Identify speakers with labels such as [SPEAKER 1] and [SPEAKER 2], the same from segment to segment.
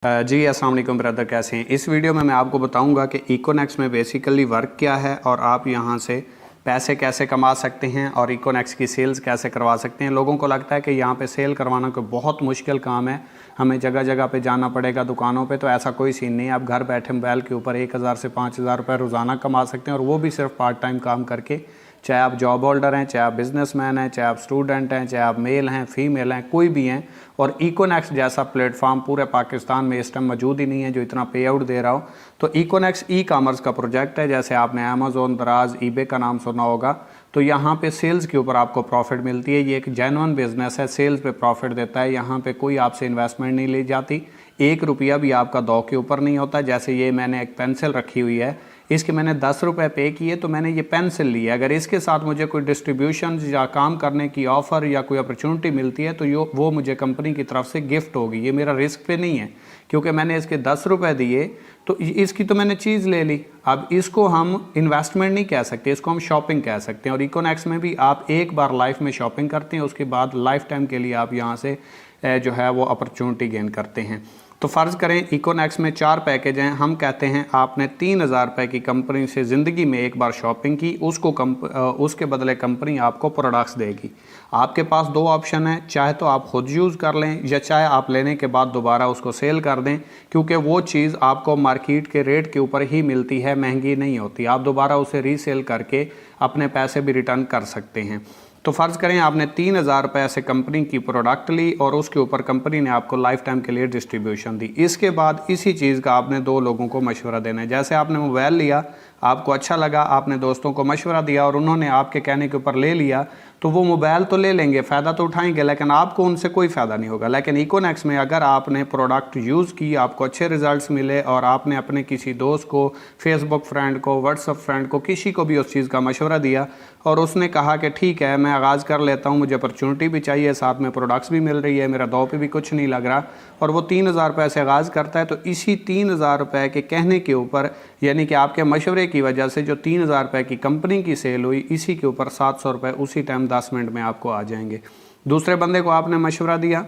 [SPEAKER 1] जी अस्सलाम वालेकुम ब्रदर, कैसे हैं। इस वीडियो में मैं आपको बताऊंगा कि इकोनेक्स में बेसिकली वर्क क्या है और आप यहां से पैसे कैसे कमा सकते हैं और इकोनेक्स की सेल्स कैसे करवा सकते हैं। लोगों को लगता है कि यहां पे सेल करवाना कोई बहुत मुश्किल काम है, हमें जगह जगह पे जाना पड़ेगा दुकानों पे। तो ऐसा कोई सीन नहीं है। आप घर बैठे मोबाइल के ऊपर 1000 से 5000 रुपये रोज़ाना कमा सकते हैं, और वो भी सिर्फ पार्ट टाइम काम करके। चाहे आप जॉब होल्डर हैं, चाहे आप बिजनेसमैन हैं, चाहे आप स्टूडेंट हैं, चाहे आप मेल हैं, फीमेल हैं, कोई भी हैं। और इकोनेक्स जैसा प्लेटफॉर्म पूरे पाकिस्तान में इस टाइम मौजूद ही नहीं है जो इतना पे आउट दे रहा हो। तो इकोनेक्स ई कॉमर्स का प्रोजेक्ट है। जैसे आपने अमेज़ोन, दराज, ईबे का नाम सुना होगा। तो यहाँ पे सेल्स के ऊपर आपको प्रॉफिट मिलती है। ये एक जेन्युइन बिजनेस है, सेल्स पे प्रॉफिट देता है। यहाँ पे कोई आपसे इन्वेस्टमेंट नहीं ली जाती, 1 रुपया भी आपका दो के ऊपर नहीं होता। जैसे ये मैंने एक पेंसिल रखी हुई है, इसके मैंने 10 रुपये पे किए तो मैंने ये पेंसिल ली है। अगर इसके साथ मुझे कोई डिस्ट्रीब्यूशन या काम करने की ऑफ़र या कोई अपॉर्चुनिटी मिलती है तो वो मुझे कंपनी की तरफ से गिफ्ट होगी। ये मेरा रिस्क पे नहीं है, क्योंकि मैंने इसके 10 रुपये दिए तो इसकी तो मैंने चीज़ ले ली। अब इसको हम इन्वेस्टमेंट नहीं कह सकते, इसको हम शॉपिंग कह सकते हैं। और इकोनेक्स में भी आप एक बार लाइफ में शॉपिंग करते हैं, उसके बाद लाइफ टाइम के लिए आप यहाँ से जो है वो अपॉर्चुनिटी गेन करते हैं। तो फ़र्ज़ करें इकोनेक्स में 4 पैकेज हैं। हम कहते हैं आपने 3000 रुपये की कंपनी से ज़िंदगी में एक बार शॉपिंग की, उसके बदले कंपनी आपको प्रोडक्ट्स देगी। आपके पास 2 ऑप्शन हैं, चाहे तो आप खुद यूज़ कर लें या चाहे आप लेने के बाद दोबारा उसको सेल कर दें, क्योंकि वो चीज़ आपको मार्केट के रेट के ऊपर ही मिलती है, महंगी नहीं होती। आप दोबारा उसे रीसेल करके अपने पैसे भी रिटर्न कर सकते हैं। तो फ़र्ज़ करें आपने 3000 रुपये से कंपनी की प्रोडक्ट ली और उसके ऊपर कंपनी ने आपको लाइफ टाइम के लिए डिस्ट्रीब्यूशन दी। इसके बाद इसी चीज़ का आपने 2 लोगों को मशवरा देना है। जैसे आपने मोबाइल लिया, आपको अच्छा लगा, आपने दोस्तों को मशवरा दिया और उन्होंने आपके कहने के ऊपर ले लिया, तो वो मोबाइल तो ले लेंगे, फ़ायदा तो उठाएंगे, लेकिन आपको उनसे कोई फ़ायदा नहीं होगा। लेकिन इकोनेक्स में अगर आपने प्रोडक्ट यूज़ की, आपको अच्छे रिजल्ट्स मिले और आपने अपने किसी दोस्त को, फेसबुक फ्रेंड को, व्हाट्सअप फ्रेंड को, किसी को भी उस चीज़ का मशवरा दिया और उसने कहा कि ठीक है मैं आगाज़ कर लेता हूँ, मुझे अपॉर्चुनिटी भी चाहिए, साथ में प्रोडक्ट्स भी मिल रही है, मेरा दो पे भी कुछ नहीं लग रहा, और वो 3000 रुपये से आगाज़ करता है। तो इसी 3000 रुपये के कहने के ऊपर, यानी कि आपके मशवरे की वजह से जो 3000 रुपये की कंपनी की सेल हुई, इसी के ऊपर 700 रुपये उसी टाइम 10 मिनट में आपको आ जाएंगे। दूसरे बंदे को आपने मशवरा दिया,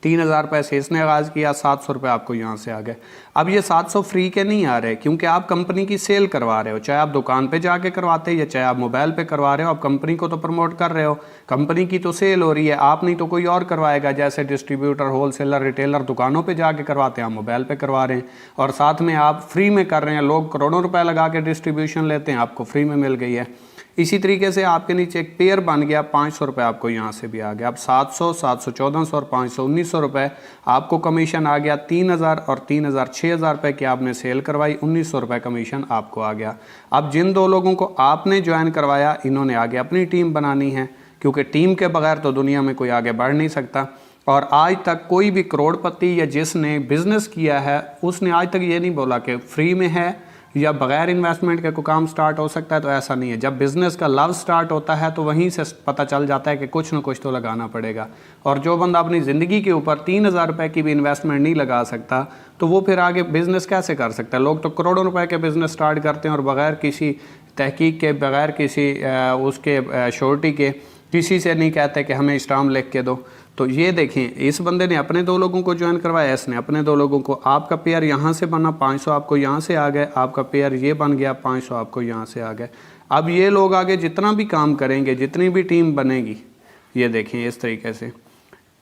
[SPEAKER 1] 3000 रुपये से इसने आगाज़ किया, 700 रुपये आपको यहाँ से आ गए। अब ये 700 फ्री के नहीं आ रहे, क्योंकि आप कंपनी की सेल करवा रहे हो। चाहे आप दुकान पे जाके करवाते या चाहे आप मोबाइल पे करवा रहे हो, आप कंपनी को तो प्रमोट कर रहे हो, कंपनी की तो सेल हो रही है। आप नहीं तो कोई और करवाएगा, जैसे डिस्ट्रीब्यूटर, होलसेलर, रिटेलर दुकानों पर जाके करवाते हैं, आप मोबाइल पर करवा रहे हैं और साथ में आप फ्री में कर रहे हैं। लोग करोड़ों रुपये लगा के डिस्ट्रीब्यूशन लेते हैं, आपको फ्री में मिल गई है। इसी तरीके से आपके नीचे एक पेयर बन गया, 500 रुपये आपको यहाँ से भी आ गया। अब 700, 700, 1400 और 500, 1900 रुपये आपको कमीशन आ गया। 3000 और 3000, 6000 रुपये की आपने सेल करवाई, 1900 रुपये कमीशन आपको आ गया। अब जिन 2 लोगों को आपने ज्वाइन करवाया, इन्होंने आगे अपनी टीम बनानी है, क्योंकि टीम के बगैर तो दुनिया में कोई आगे बढ़ नहीं सकता। और आज तक कोई भी करोड़पति या जिसने बिज़नेस किया है, उसने आज तक ये नहीं बोला कि फ्री में है या बग़ैर इन्वेस्टमेंट के कोई काम स्टार्ट हो सकता है। तो ऐसा नहीं है। जब बिज़नेस का लव स्टार्ट होता है तो वहीं से पता चल जाता है कि कुछ ना कुछ तो लगाना पड़ेगा। और जो बंदा अपनी ज़िंदगी के ऊपर 3000 रुपये की भी इन्वेस्टमेंट नहीं लगा सकता, तो वो फिर आगे बिज़नेस कैसे कर सकता है। लोग तो करोड़ों रुपए के बिज़नेस स्टार्ट करते हैं और बग़ैर किसी तहकीक के, बग़ैर किसी उसके श्योरिटी के, किसी से नहीं कहते कि हमें स्टाम्प लिख के दो। तो ये देखें, इस बंदे ने अपने 2 लोगों को ज्वाइन करवाया, इसने अपने 2 लोगों को। आपका पेयर यहाँ से बना, 500 आपको यहाँ से आ गए। आपका पेयर ये बन गया, 500 आपको यहाँ से आ गए। अब ये लोग आगे जितना भी काम करेंगे, जितनी भी टीम बनेगी, ये देखें इस तरीके से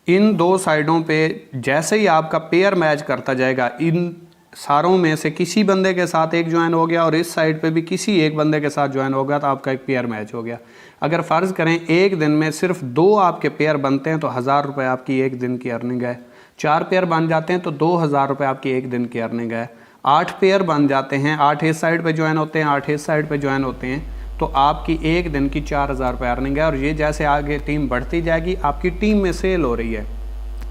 [SPEAKER 1] इन 2 साइडों पे जैसे ही आपका पेयर मैच करता जाएगा, इन सारों में से किसी बंदे के साथ एक ज्वाइन हो गया और इस साइड पे भी किसी एक बंदे के साथ ज्वाइन हो गया, तो आपका एक पेयर मैच हो गया। अगर फ़र्ज़ करें एक दिन में सिर्फ 2 आपके पेयर बनते हैं तो 1000 रुपये आपकी एक दिन की अर्निंग है। 4 पेयर बन जाते हैं तो 2000 रुपये आपकी एक दिन की अर्निंग है। 8 पेयर बन जाते हैं, 8 इस साइड पर ज्वाइन होते हैं, 8 इस साइड पर ज्वाइन होते हैं, तो आपकी एक दिन की 4000 रुपये अर्निंग है। और ये जैसे आगे टीम बढ़ती जाएगी, आपकी टीम में सेल हो रही है,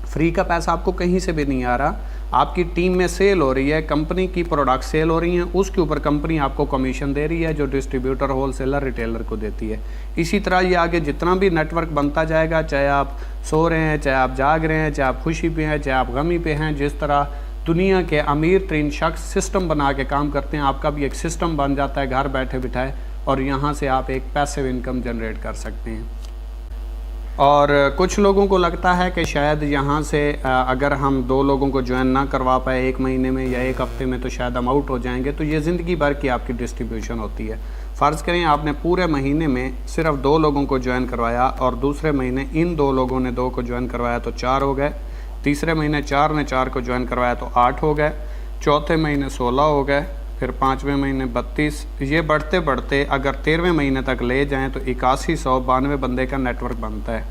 [SPEAKER 1] फ्री का पैसा आपको कहीं से भी नहीं आ रहा, आपकी टीम में सेल हो रही है, कंपनी की प्रोडक्ट सेल हो रही हैं, उसके ऊपर कंपनी आपको कमीशन दे रही है, जो डिस्ट्रीब्यूटर, होलसेलर, रिटेलर को देती है। इसी तरह ये आगे जितना भी नेटवर्क बनता जाएगा, चाहे आप सो रहे हैं, चाहे आप जाग रहे हैं, चाहे आप खुशी पे हैं, चाहे आप गमी पे हैं, जिस तरह दुनिया के अमीर तरीन शख्स सिस्टम बना के काम करते हैं, आपका भी एक सिस्टम बन जाता है घर बैठे बिठाए, और यहाँ से आप एक पैसिव इनकम जनरेट कर सकते हैं। और कुछ लोगों को लगता है कि शायद यहाँ से अगर हम 2 लोगों को ज्वाइन ना करवा पाए 1 महीने में या 1 हफ्ते में तो शायद हम आउट हो जाएंगे। तो ये ज़िंदगी भर की आपकी डिस्ट्रीब्यूशन होती है। फ़र्ज़ करें आपने पूरे महीने में सिर्फ 2 लोगों को ज्वाइन करवाया और दूसरे महीने इन 2 लोगों ने 2 को ज्वाइन करवाया तो 4 हो गए, तीसरे महीने 4 ने 4 को ज्वाइन करवाया तो 8 हो गए, चौथे महीने 16 हो गए, फिर 5वें महीने 32। ये बढ़ते बढ़ते अगर 13वें महीने तक ले जाएं तो 8192 बंदे का नेटवर्क बनता है,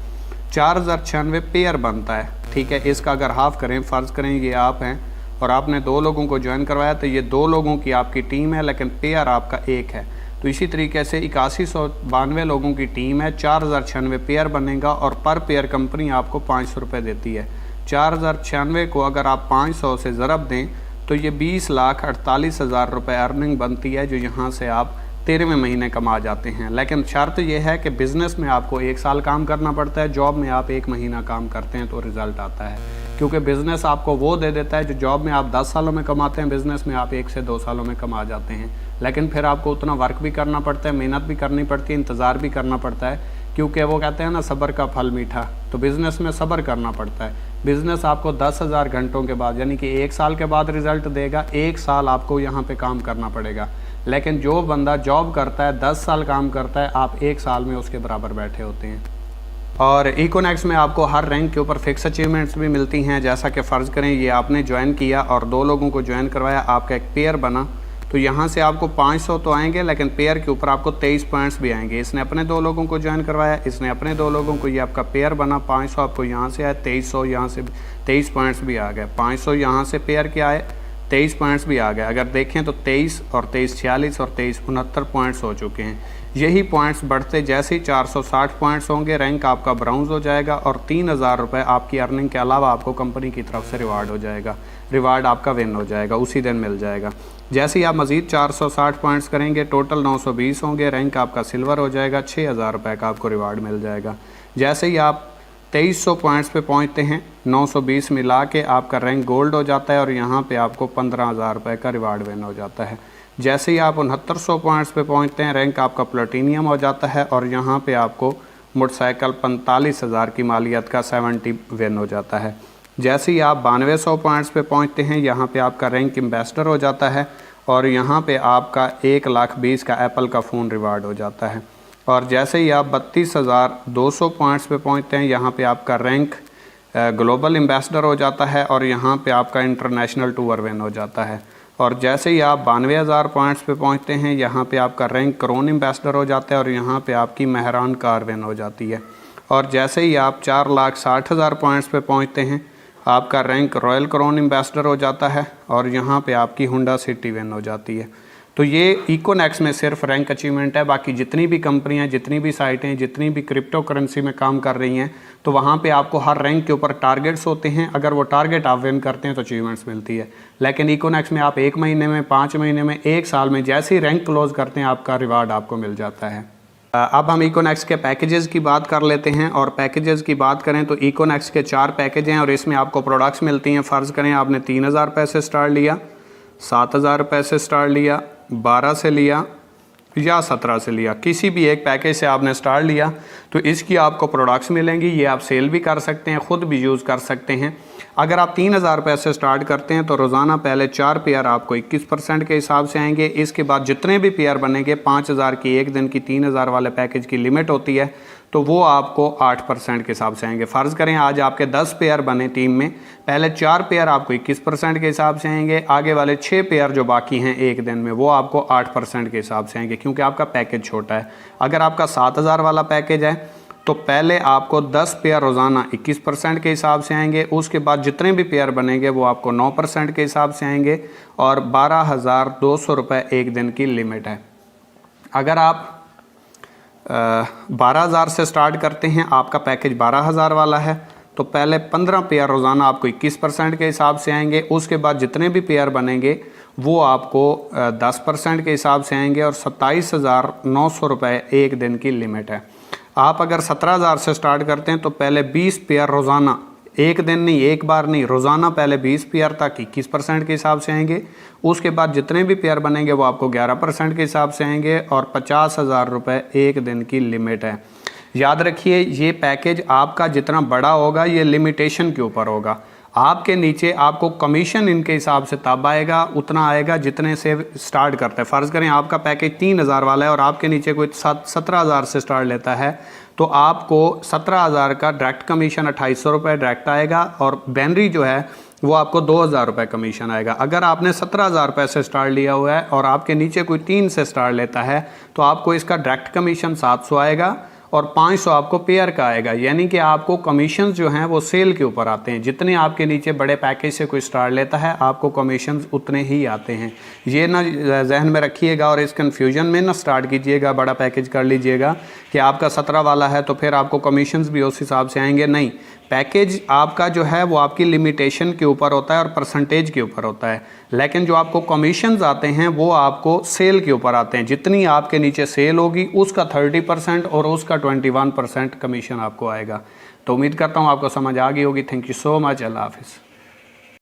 [SPEAKER 1] 4096 पेयर बनता है। ठीक है, इसका अगर हाफ करें, फ़र्ज़ करें ये आप हैं और आपने 2 लोगों को ज्वाइन करवाया तो ये 2 लोगों की आपकी टीम है, लेकिन पेयर आपका 1 है। तो इसी तरीके से 8192 लोगों की टीम है, 4096 पेयर बनेगा और पर पेयर कंपनी आपको 500 रुपये देती है। 4096 को अगर आप 500 से ज़रब दें तो ये 20,48,000 रुपये अर्निंग बनती है, जो यहाँ से आप 13वें महीने कमा जाते हैं। लेकिन शर्त यह है कि बिज़नेस में आपको 1 साल काम करना पड़ता है, जॉब में आप 1 महीना काम करते हैं तो रिज़ल्ट आता है। क्योंकि बिज़नेस आपको वो दे देता है जो जॉब में आप 10 सालों में कमाते हैं, बिज़नेस में आप 1 से 2 सालों में कमा जाते हैं। लेकिन फिर आपको उतना वर्क भी करना पड़ता है, मेहनत भी करनी पड़ती है, इंतज़ार भी करना पड़ता है, क्योंकि वो कहते हैं ना सब्र का फल मीठा। तो बिज़नेस में सब्र करना पड़ता है। बिज़नेस आपको 10,000 घंटों के बाद यानी कि 1 साल के बाद रिज़ल्ट देगा। 1 साल आपको यहाँ पे काम करना पड़ेगा। लेकिन जो बंदा जॉब करता है 10 साल काम करता है, आप 1 साल में उसके बराबर बैठे होते हैं। और इकोनेक्स में आपको हर रैंक के ऊपर फिक्स अचीवमेंट्स भी मिलती हैं। जैसा कि फ़र्ज़ करें ये आपने ज्वाइन किया और 2 लोगों को ज्वाइन करवाया, आपका एक पेयर बना, तो यहाँ से आपको 500 तो आएंगे, लेकिन पेयर के ऊपर आपको 23 पॉइंट्स भी आएंगे। इसने अपने 2 लोगों को ज्वाइन करवाया, इसने अपने 2 लोगों को, ये आपका पेयर बना। 500 आपको यहाँ से आए, 2300 यहाँ से 23 पॉइंट्स भी आ गए। 500 यहाँ से पेयर के आए, 23 पॉइंट्स भी आ गए। अगर देखें तो 23 और 23 46 और 23 69 पॉइंट्स हो चुके हैं। यही पॉइंट्स बढ़ते जैसे ही 460 पॉइंट्स होंगे, रैंक आपका ब्राउन्ज हो जाएगा और 3000 रुपये आपकी अर्निंग के अलावा आपको कंपनी की तरफ से रिवार्ड हो जाएगा। रिवार्ड आपका विन हो जाएगा, उसी दिन मिल जाएगा। जैसे ही आप मज़ीद 460 पॉइंट्स करेंगे, टोटल 920 होंगे, रैंक आपका सिल्वर हो जाएगा, 6000 रुपये का आपको रिवार्ड मिल जाएगा। जैसे ही आप 2300 पॉइंट्स पे पहुंचते हैं, 920 मिला के आपका रैंक गोल्ड हो जाता है और यहाँ पे आपको 15,000 रुपये का रिवार्ड विन हो जाता है। जैसे ही आप 6900 पॉइंट्स पे पहुंचते हैं, रैंक आपका प्लेटिनियम हो जाता है और यहाँ पे आपको मोटरसाइकिल 45,000 की मालियत का 70 विन हो जाता है। जैसे ही आप 9200 पॉइंट्स पे पहुंचते हैं, यहाँ पे आपका रैंक एम्बेसडर हो जाता है और यहाँ पे आपका 1,20,000 का एप्पल का फ़ोन रिवार्ड हो जाता है। और जैसे ही आप 32,200 पॉइंट्स पे पहुंचते हैं, यहाँ पे आपका रैंक ग्लोबल एम्बेसडर हो जाता है और यहाँ पे आपका इंटरनेशनल टूर विन हो जाता है। और जैसे ही आप 92,000 पॉइंट्स पे पहुंचते हैं, यहाँ पे आपका रैंक क्रोन एम्बेसडर हो जाता है और यहाँ पे आपकी मेहरान कार विन हो जाती है। और जैसे ही आप 4,60,000 पॉइंट्स पे पहुंचते हैं, आपका रैंक रॉयल क्रोन एम्बेसडर हो जाता है और यहाँ पे आपकी हुंडा सिटी विन हो जाती है। तो ये इकोनेक्स में सिर्फ रैंक अचीवमेंट है। बाकी जितनी भी कंपनियां, जितनी भी साइटें, जितनी भी क्रिप्टो करेंसी में काम कर रही हैं, तो वहाँ पे आपको हर रैंक के ऊपर टारगेट्स होते हैं। अगर वो टारगेट आप विन करते हैं तो अचीवमेंट्स मिलती है। लेकिन इकोनेक्स में आप 1 महीने में, 5 महीने में, 1 साल में जैसे ही रैंक क्लोज करते हैं, आपका रिवार्ड आपको मिल जाता है। अब हम इकोनेक्स के पैकेजेस की बात कर लेते हैं। और पैकेजेस की बात करें तो इकोनेक्स के 4 पैकेज हैं और इसमें आपको प्रोडक्ट्स मिलती हैं। फ़र्ज़ करें आपने 3,000 रुपये से स्टार्ट लिया, 7,000 रुपये से स्टार्ट लिया, 12 से लिया या 17 से लिया, किसी भी एक पैकेज से आपने स्टार्ट लिया तो इसकी आपको प्रोडक्ट्स मिलेंगी। ये आप सेल भी कर सकते हैं, ख़ुद भी यूज़ कर सकते हैं। अगर आप 3,000 रुपये से स्टार्ट करते हैं तो रोज़ाना पहले 4 पेयर आपको 21% के हिसाब से आएंगे। इसके बाद जितने भी पेयर बनेंगे, 5,000 की एक दिन की 3,000 वाले पैकेज की लिमिट होती है, तो वो आपको 8% के हिसाब से आएंगे। फ़र्ज़ करें आज आपके 10 पेयर बने टीम में, पहले 4 पेयर आपको 21% के हिसाब से आएंगे, आगे वाले 6 पेयर जो बाकी हैं एक दिन में, वो आपको 8% के हिसाब से आएंगे, क्योंकि आपका पैकेज छोटा है। अगर आपका 7,000 वाला पैकेज है तो पहले आपको 10 पेयर रोज़ाना 21% के हिसाब से आएंगे, उसके बाद जितने भी पेयर बनेंगे वो आपको 9% के हिसाब से आएंगे और 12,200 रुपये एक दिन की लिमिट है। अगर आप 12,000 से स्टार्ट करते हैं, आपका पैकेज 12,000 वाला है, तो पहले 15 पेयर रोज़ाना आपको 21% के हिसाब से आएंगे, उसके बाद जितने भी पेयर बनेंगे वो आपको 10% के हिसाब से आएंगे और 27,900 रुपये एक दिन की लिमिट है। आप अगर 17,000 से स्टार्ट करते हैं तो पहले 20 पेयर रोज़ाना, एक दिन नहीं, एक बार नहीं, रोज़ाना पहले 20 पेयर तक 21% के हिसाब से आएंगे, उसके बाद जितने भी पेयर बनेंगे वो आपको 11% के हिसाब से आएंगे और 50,000 रुपये एक दिन की लिमिट है। याद रखिए ये पैकेज आपका जितना बड़ा होगा ये लिमिटेशन के ऊपर होगा। आपके नीचे आपको कमीशन इनके हिसाब से तब आएगा, उतना आएगा जितने से स्टार्ट करता है। फ़र्ज़ करें आपका पैकेज 3000 वाला है और आपके नीचे कोई 17,000 से स्टार्ट लेता है, तो आपको 17,000 का डायरेक्ट कमीशन 2800 रुपये डायरेक्ट आएगा और बैनरी जो है वो आपको 2,000 रुपये कमीशन आएगा। अगर आपने 17,000 रुपये से स्टार्ट लिया हुआ है और आपके नीचे कोई 3 से स्टार्ट लेता है तो आपको इसका डायरेक्ट कमीशन 700 आएगा और 500 आपको पेयर का आएगा। यानी कि आपको कमीशन जो हैं वो सेल के ऊपर आते हैं। जितने आपके नीचे बड़े पैकेज से कोई स्टार्ट लेता है आपको कमीशन उतने ही आते हैं। ये ना जहन में रखिएगा और इस कन्फ्यूजन में ना स्टार्ट कीजिएगा, बड़ा पैकेज कर लीजिएगा कि आपका 17 वाला है तो फिर आपको कमीशंस भी उस हिसाब से आएंगे। नहीं, पैकेज आपका जो है वो आपकी लिमिटेशन के ऊपर होता है और परसेंटेज के ऊपर होता है, लेकिन जो आपको कमीशंस आते हैं वो आपको सेल के ऊपर आते हैं। जितनी आपके नीचे सेल होगी उसका 30% और उसका 21% कमीशन आपको आएगा। तो उम्मीद करता हूँ आपको समझ आ गई होगी। Thank you so much. अल्लाह हाफिज़।